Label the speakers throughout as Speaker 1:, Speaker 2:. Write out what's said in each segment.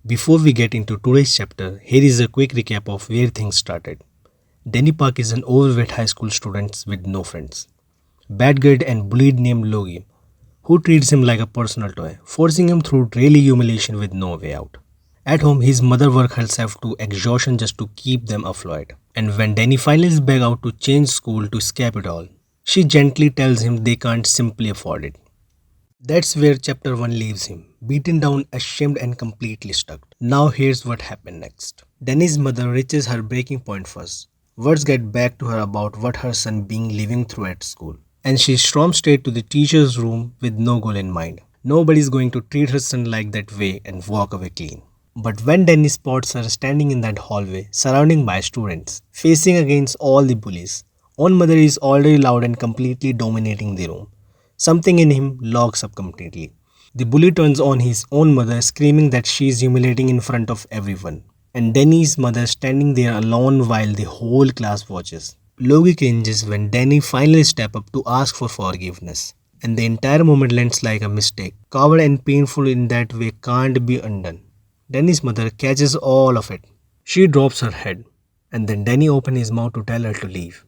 Speaker 1: Before we get into today's chapter, here is a quick recap of where things started. Danny Park is an overweight high school student with no friends. Bad grade and bullied named Logie, who treats him like a personal toy, forcing him through daily humiliation with no way out. At home, his mother works herself to exhaustion just to keep them afloat. And when Danny finally begs out to change school to escape it all, she gently tells him they can't simply afford it. That's where chapter 1 leaves him, beaten down, ashamed, and completely stuck. Now, here's what happened next. Danny's mother reaches her breaking point first. Words get back to her about what her son being living through at school. And she storms straight to the teacher's room with no goal in mind. Nobody's going to treat her son like that way and walk away clean. But when Danny spots her standing in that hallway, surrounded by students, facing against all the bullies, own mother is already loud and completely dominating the room. Something in him locks up completely. The bully turns on his own mother, screaming that she is humiliating in front of everyone. And Danny's mother standing there alone while the whole class watches. Logie cringes when Danny finally steps up to ask for forgiveness. And the entire moment lands like a mistake. Coward and painful in that way can't be undone. Danny's mother catches all of it. She drops her head. And then Danny opens his mouth to tell her to leave.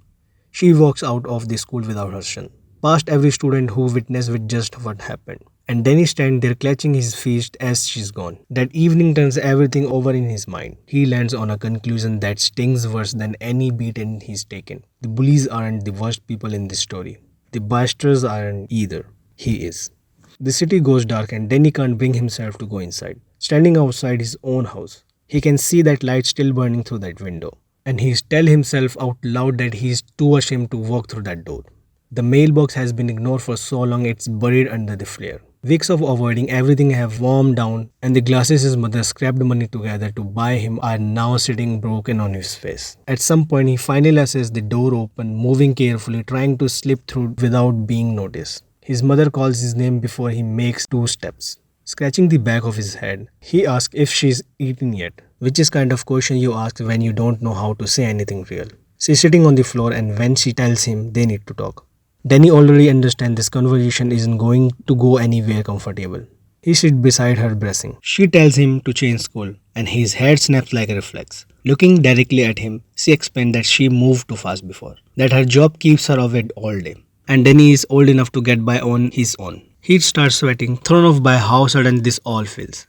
Speaker 1: She walks out of the school without her son, past every student who witnessed with just what happened. And Danny stands there clutching his fist as she's gone. That evening turns everything over in his mind. He lands on a conclusion that stings worse than any beating he's taken. The bullies aren't the worst people in this story. The bastards aren't either. He is. The city goes dark and Danny can't bring himself to go inside. Standing outside his own house, he can see that light still burning through that window. And he tells himself out loud that he is too ashamed to walk through that door. The mailbox has been ignored for so long it's buried under the flare. Weeks of avoiding everything have warmed down, and the glasses his mother scrapped money together to buy him are now sitting broken on his face. At some point, he finally sees the door open, moving carefully, trying to slip through without being noticed. His mother calls his name before he makes 2 steps. Scratching the back of his head, he asks if she's eaten yet, which is kind of question you ask when you don't know how to say anything real. She's sitting on the floor, and when she tells him they need to talk, Danny already understands this conversation isn't going to go anywhere comfortable. He sits beside her bracing. She tells him to change school, and his head snaps like a reflex. Looking directly at him, she explains that she moved too fast before, that her job keeps her awake all day, and Danny is old enough to get by on his own. He starts sweating, thrown off by how sudden this all feels.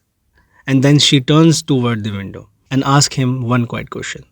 Speaker 1: And then she turns toward the window and asks him one quiet question.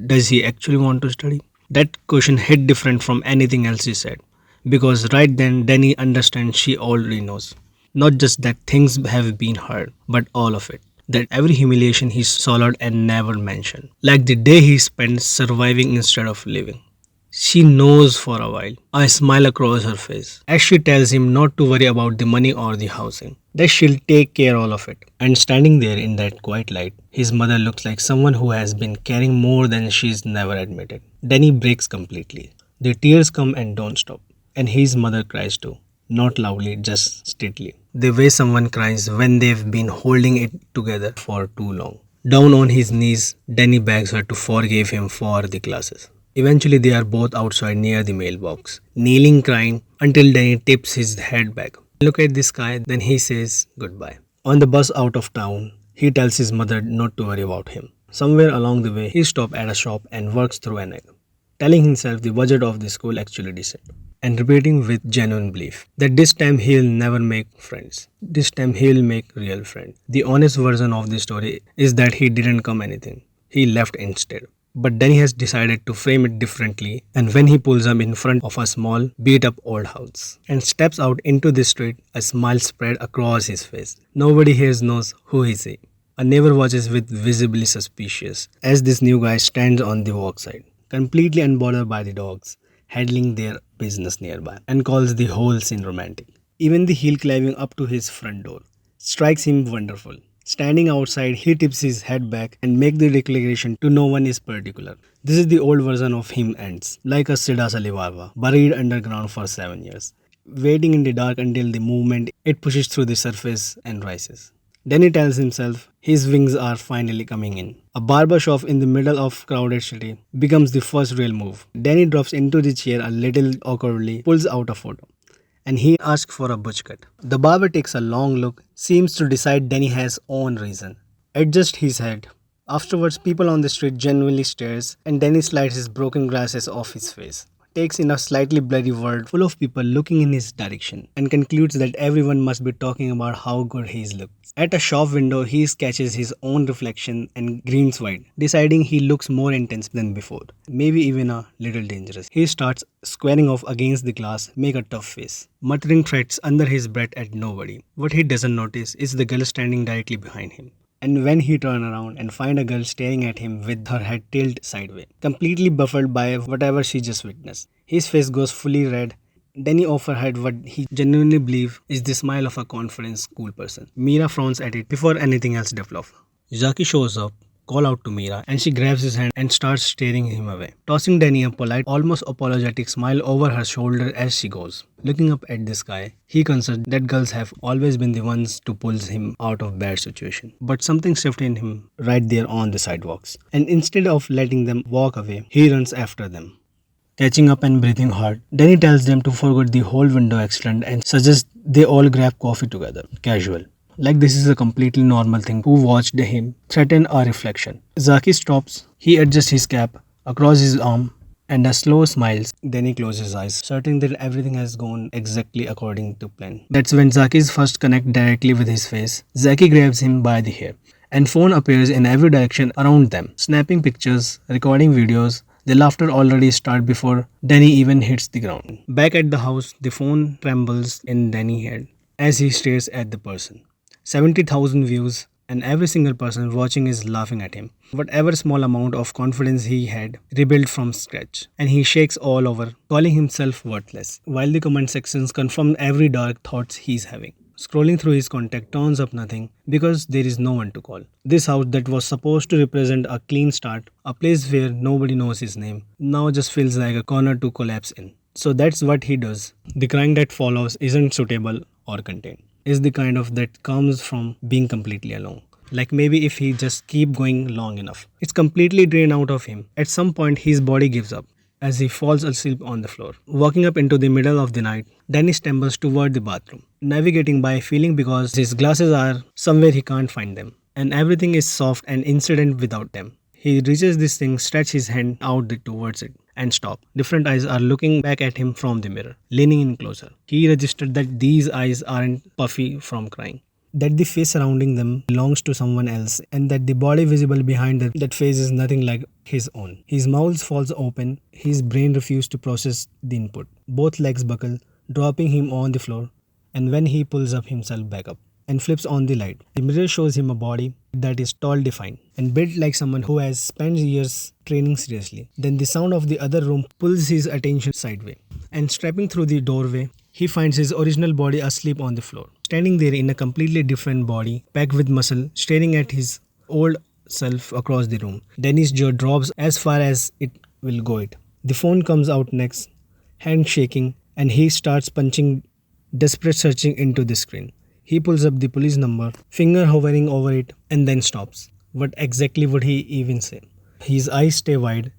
Speaker 1: Does he actually want to study? That question hit different from anything else he said. Because right then, Danny understands she already knows. Not just that things have been hard, but all of it. That every humiliation he swallowed and never mentioned. Like the day he spent surviving instead of living. She knows for a while. A smile across her face as she tells him not to worry about the money or the housing, that she'll take care all of it. And standing there in that quiet light, his mother looks like someone who has been carrying more than she's never admitted. Danny breaks completely. The tears come and don't stop. And his mother cries too. Not loudly, just steadily. The way someone cries when they've been holding it together for too long. Down on his knees, Danny begs her to forgive him for the classes. Eventually, they are both outside near the mailbox, kneeling crying until Danny tips his head back. Look at the sky, then he says goodbye. On the bus out of town, he tells his mother not to worry about him. Somewhere along the way, he stops at a shop and works through an egg, telling himself the budget of the school actually decent, and repeating with genuine belief that this time he'll never make friends. This time he'll make real friends. The honest version of the story is that he didn't come anything. He left instead. But Danny has decided to frame it differently, and when he pulls up in front of a small, beat-up old house and steps out into the street, a smile spread across his face. Nobody here knows who he is. A neighbor watches with visibly suspicious as this new guy stands on the walkside, completely unbothered by the dogs, handling their business nearby, and calls the whole scene romantic. Even the hill climbing up to his front door strikes him wonderful. Standing outside, he tips his head back and makes the declaration to no one is particular. This is the old version of him ends, like a Sida Salivarva, buried underground for 7 years, waiting in the dark until the movement it pushes through the surface and rises. Danny tells himself his wings are finally coming in. A barber shop in the middle of crowded city becomes the first real move. Danny drops into the chair a little awkwardly, pulls out a photo, and he asks for a butch cut. The barber takes a long look, seems to decide Danny has own reason, adjusts his head. Afterwards, people on the street genuinely stares, and Danny slides his broken glasses off his face. Takes in a slightly blurry world full of people looking in his direction, and concludes that everyone must be talking about how good he looks. At a shop window, he sketches his own reflection and grins wide, deciding he looks more intense than before, maybe even a little dangerous. He starts squaring off against the glass, make a tough face, muttering threats under his breath at nobody. What he doesn't notice is the girl standing directly behind him. And when he turns around and finds a girl staring at him with her head tilted sideways, completely baffled by whatever she just witnessed, his face goes fully red. Then he offers her what he genuinely believes is the smile of a confident school person. Mira frowns at it before anything else develops. Zaki shows up, call out to Mira, and she grabs his hand and starts steering him away, tossing Danny a polite, almost apologetic smile over her shoulder as she goes. Looking up at the sky, he considers that girls have always been the ones to pull him out of bad situation. But something shifted in him right there on the sidewalks, and instead of letting them walk away, he runs after them. Catching up and breathing hard, Danny tells them to forget the whole window accident and suggests they all grab coffee together, casual. Like this is a completely normal thing who watched him threaten a reflection. Zaki stops, he adjusts his cap across his arm and a slow smiles. Then he closes his eyes, certain that everything has gone exactly according to plan. That's when Zaki's first connect directly with his face. Zaki grabs him by the hair and phone appears in every direction around them, snapping pictures, recording videos. The laughter already starts before Danny even hits the ground. Back at the house, the phone trembles in Danny's head as he stares at the person. 70,000 views, and every single person watching is laughing at him. Whatever small amount of confidence he had rebuilt from scratch, and he shakes all over, calling himself worthless, while the comment sections confirm every dark thoughts he's having. Scrolling through his contact turns up nothing because there is no one to call. This house that was supposed to represent a clean start, a place where nobody knows his name, now just feels like a corner to collapse in. So that's what he does. The crying that follows isn't suitable or contained. Is the kind of that comes from being completely alone. Like maybe if he just keep going long enough. It's completely drained out of him. At some point his body gives up as he falls asleep on the floor. Walking up into the middle of the night, Danny stumbles toward the bathroom, navigating by feeling because his glasses are somewhere he can't find them. And everything is soft and incident without them. He reaches this thing, stretches his hand out towards it, and stop. Different eyes are looking back at him from the mirror, leaning in closer. He registered that these eyes aren't puffy from crying, that the face surrounding them belongs to someone else, and that the body visible behind that face is nothing like his own. His mouth falls open, his brain refuses to process the input. Both legs buckle, dropping him on the floor, and when he pulls up himself back up and flips on the light, the mirror shows him a body that is tall, defined, and built like someone who has spent years training seriously. Then the sound of the other room pulls his attention sideways, and stepping through the doorway, he finds his original body asleep on the floor, standing there in a completely different body, packed with muscle, staring at his old self across the room. Danny's jaw drops as far as it will go. The phone comes out next, hand shaking, and he starts punching, desperate searching into the screen. He pulls up the police number, finger hovering over it, and then stops. What exactly would he even say? His eyes stay wide,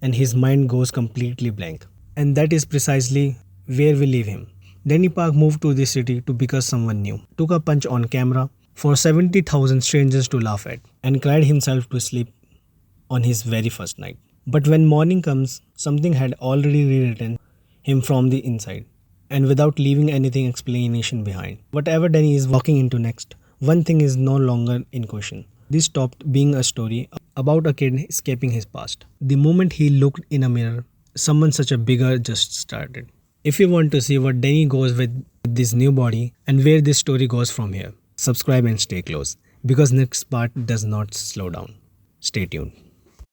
Speaker 1: and his mind goes completely blank. And that is precisely where we leave him. Danny Park moved to the city to become someone new, took a punch on camera for 70,000 strangers to laugh at, and cried himself to sleep on his very first night. But when morning comes, something had already rewritten him from the inside, and without leaving anything explanation behind. Whatever Danny is walking into next, one thing is no longer in question. This stopped being a story about a kid escaping his past. The moment he looked in a mirror, someone such a bigger just started. If you want to see what Danny goes with this new body and where this story goes from here, subscribe and stay close because next part does not slow down. Stay tuned.